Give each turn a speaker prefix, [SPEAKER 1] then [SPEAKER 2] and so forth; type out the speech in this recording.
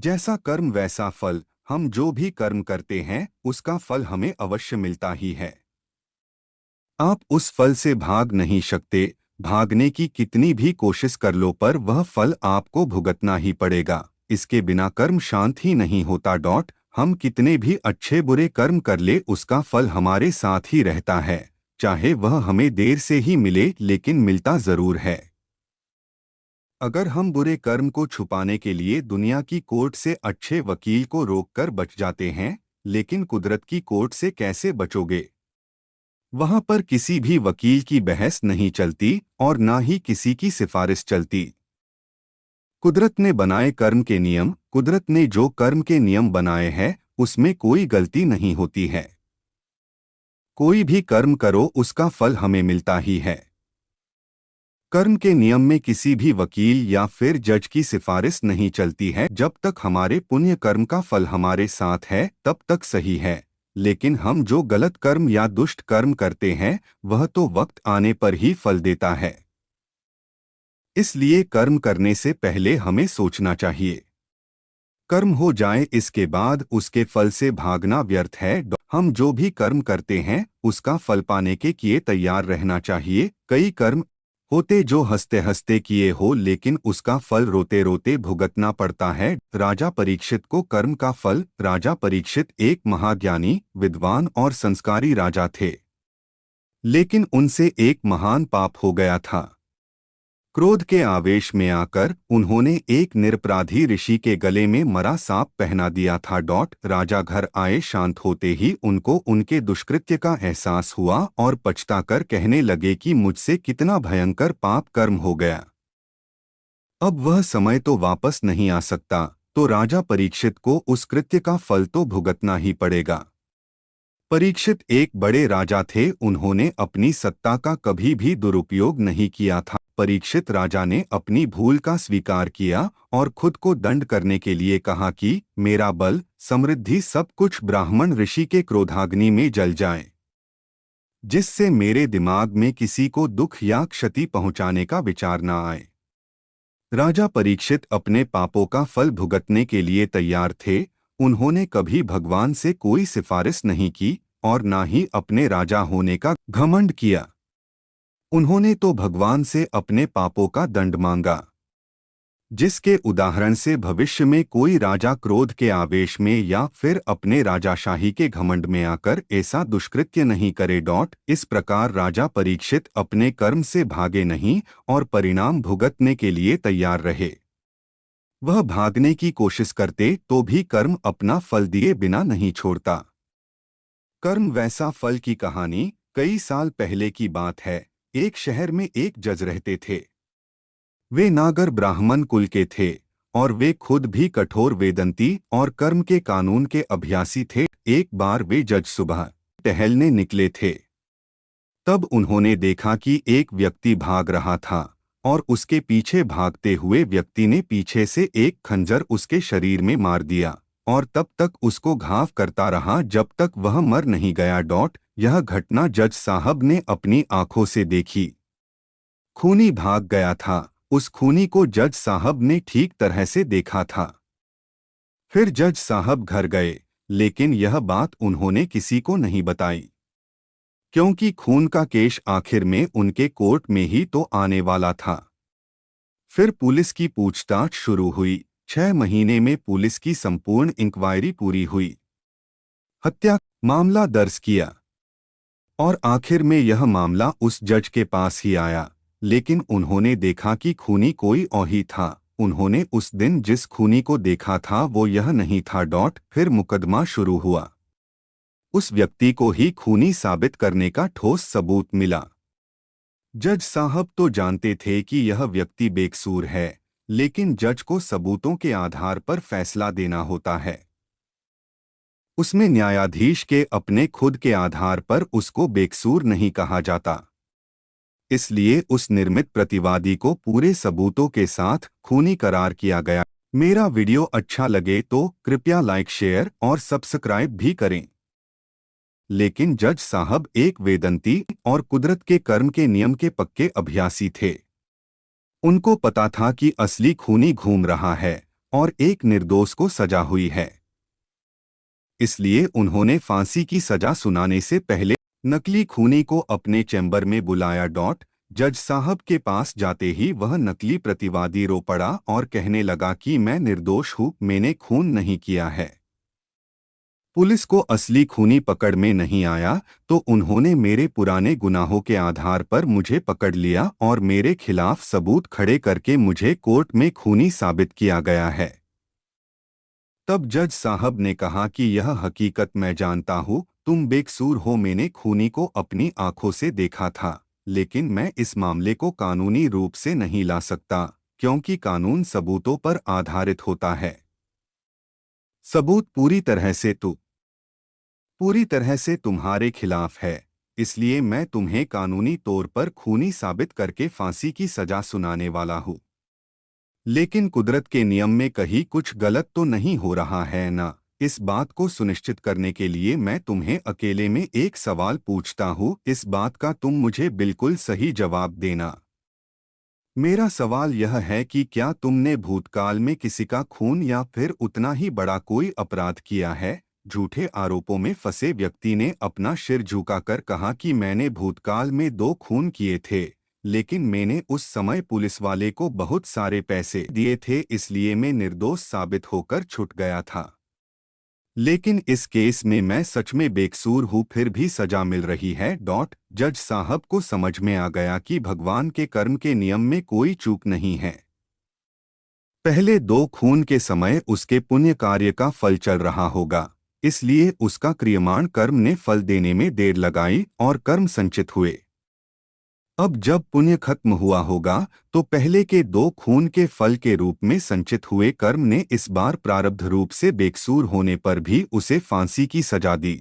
[SPEAKER 1] जैसा कर्म वैसा फल। हम जो भी कर्म करते हैं उसका फल हमें अवश्य मिलता ही है। आप उस फल से भाग नहीं सकते। भागने की कितनी भी कोशिश कर लो पर वह फल आपको भुगतना ही पड़ेगा। इसके बिना कर्म शांत ही नहीं होता। हम कितने भी अच्छे बुरे कर्म कर ले उसका फल हमारे साथ ही रहता है। चाहे वह हमें देर से ही मिले लेकिन मिलता जरूर है। अगर हम बुरे कर्म को छुपाने के लिए दुनिया की कोर्ट से अच्छे वकील को रोककर बच जाते हैं, लेकिन कुदरत की कोर्ट से कैसे बचोगे? वहां पर किसी भी वकील की बहस नहीं चलती और ना ही किसी की सिफारिश चलती। कुदरत ने बनाए कर्म के नियम। कुदरत ने जो कर्म के नियम बनाए हैं उसमें कोई गलती नहीं होती है। कोई भी कर्म करो उसका फल हमें मिलता ही है। कर्म के नियम में किसी भी वकील या फिर जज की सिफारिश नहीं चलती है। जब तक हमारे पुण्य कर्म का फल हमारे साथ है तब तक सही है। लेकिन हम जो गलत कर्म या दुष्ट कर्म करते हैं वह तो वक्त आने पर ही फल देता है। इसलिए कर्म करने से पहले हमें सोचना चाहिए। कर्म हो जाए इसके बाद उसके फल से भागना व्यर्थ है। हम जो भी कर्म करते हैं उसका फल पाने के लिए तैयार रहना चाहिए। कई कर्म होते जो हंसते हंसते किए हो लेकिन उसका फल रोते रोते भुगतना पड़ता है। राजा परीक्षित को कर्म का फल। राजा परीक्षित एक महाज्ञानी, विद्वान और संस्कारी राजा थे, लेकिन उनसे एक महान पाप हो गया था। क्रोध के आवेश में आकर उन्होंने एक निरपराधी ऋषि के गले में मरा सांप पहना दिया था। राजा घर आए शांत होते ही उनको उनके दुष्कृत्य का एहसास हुआ और पछताकर कहने लगे कि मुझसे कितना भयंकर पाप कर्म हो गया। अब वह समय तो वापस नहीं आ सकता, तो राजा परीक्षित को उस कृत्य का फल तो भुगतना ही पड़ेगा। परीक्षित एक बड़े राजा थे। उन्होंने अपनी सत्ता का कभी भी दुरुपयोग नहीं किया था। परीक्षित राजा ने अपनी भूल का स्वीकार किया और खुद को दंड करने के लिए कहा कि मेरा बल, समृद्धि सब कुछ ब्राह्मण ऋषि के क्रोधाग्नि में जल जाए, जिससे मेरे दिमाग में किसी को दुख या क्षति पहुंचाने का विचार न आए। राजा परीक्षित अपने पापों का फल भुगतने के लिए तैयार थे। उन्होंने कभी भगवान से कोई सिफारिश नहीं की और ना ही अपने राजा होने का घमंड किया। उन्होंने तो भगवान से अपने पापों का दंड मांगा, जिसके उदाहरण से भविष्य में कोई राजा क्रोध के आवेश में या फिर अपने राजाशाही के घमंड में आकर ऐसा दुष्कृत्य नहीं करे। इस प्रकार राजा परीक्षित अपने कर्म से भागे नहीं और परिणाम भुगतने के लिए तैयार रहे। वह भागने की कोशिश करते तो भी कर्म अपना फल दिए बिना नहीं छोड़ता। कर्म वैसा फल की कहानी कई साल पहले की बात है। एक शहर में एक जज रहते थे। वे नागर ब्राह्मण कुल के थे और वे खुद भी कठोर वेदंती और कर्म के कानून के अभ्यासी थे। एक बार वे जज सुबह टहलने निकले थे। तब उन्होंने देखा कि एक व्यक्ति भाग रहा था और उसके पीछे भागते हुए व्यक्ति ने पीछे से एक खंजर उसके शरीर में मार दिया और तब तक उसको घाव करता रहा जब तक वह मर नहीं गया। यह घटना जज साहब ने अपनी आंखों से देखी। खूनी भाग गया था। उस खूनी को जज साहब ने ठीक तरह से देखा था। फिर जज साहब घर गए, लेकिन यह बात उन्होंने किसी को नहीं बताई, क्योंकि खून का केस आखिर में उनके कोर्ट में ही तो आने वाला था। फिर पुलिस की पूछताछ शुरू हुई। 6 महीने में पुलिस की संपूर्ण इंक्वायरी पूरी हुई, हत्या मामला दर्ज किया और आखिर में यह मामला उस जज के पास ही आया। लेकिन उन्होंने देखा कि खूनी कोई और ही था। उन्होंने उस दिन जिस खूनी को देखा था वो यह नहीं था। फिर मुकदमा शुरू हुआ। उस व्यक्ति को ही खूनी साबित करने का ठोस सबूत मिला। जज साहब तो जानते थे कि यह व्यक्ति बेकसूर है, लेकिन जज को सबूतों के आधार पर फैसला देना होता है। उसमें न्यायाधीश के अपने खुद के आधार पर उसको बेकसूर नहीं कहा जाता। इसलिए उस निर्मित प्रतिवादी को पूरे सबूतों के साथ खूनी करार किया गया। मेरा वीडियो अच्छा लगे तो कृपया लाइक, शेयर और सब्सक्राइब भी करें। लेकिन जज साहब एक वेदंती और कुदरत के कर्म के नियम के पक्के अभ्यासी थे। उनको पता था कि असली खूनी घूम रहा है और एक निर्दोष को सजा हुई है। इसलिए उन्होंने फांसी की सजा सुनाने से पहले नकली खूनी को अपने चैम्बर में बुलाया। जज साहब के पास जाते ही वह नकली प्रतिवादी रो पड़ा और कहने लगा कि मैं निर्दोष हूँ, मैंने खून नहीं किया है। पुलिस को असली खूनी पकड़ में नहीं आया तो उन्होंने मेरे पुराने गुनाहों के आधार पर मुझे पकड़ लिया और मेरे खिलाफ सबूत खड़े करके मुझे कोर्ट में खूनी साबित किया गया है। तब जज साहब ने कहा कि यह हकीकत मैं जानता हूँ, तुम बेकसूर हो, मैंने खूनी को अपनी आंखों से देखा था, लेकिन मैं इस मामले को कानूनी रूप से नहीं ला सकता क्योंकि कानून सबूतों पर आधारित होता है। सबूत पूरी तरह से तुम्हारे खिलाफ है, इसलिए मैं तुम्हें कानूनी तौर पर खूनी साबित करके फांसी की सजा सुनाने वाला हूँ। लेकिन कुदरत के नियम में कहीं कुछ गलत तो नहीं हो रहा है ना? इस बात को सुनिश्चित करने के लिए मैं तुम्हें अकेले में एक सवाल पूछता हूँ, इस बात का तुम मुझे बिल्कुल सही जवाब देना। मेरा सवाल यह है कि क्या तुमने भूतकाल में किसी का खून या फिर उतना ही बड़ा कोई अपराध किया है? झूठे आरोपों में फंसे व्यक्ति ने अपना सिर झुकाकर कहा कि मैंने भूतकाल में 2 खून किए थे, लेकिन मैंने उस समय पुलिस वाले को बहुत सारे पैसे दिए थे, इसलिए मैं निर्दोष साबित होकर छूट गया था। लेकिन इस केस में मैं सच में बेकसूर हूँ, फिर भी सजा मिल रही है। जज साहब को समझ में आ गया कि भगवान के कर्म के नियम में कोई चूक नहीं है। पहले 2 खून के समय उसके पुण्य कार्य का फल चल रहा होगा, इसलिए उसका क्रियमाण कर्म ने फल देने में देर लगाई और कर्म संचित हुए। अब जब पुण्य खत्म हुआ होगा तो पहले के 2 खून के फल के रूप में संचित हुए कर्म ने इस बार प्रारब्ध रूप से बेकसूर होने पर भी उसे फांसी की सजा दी।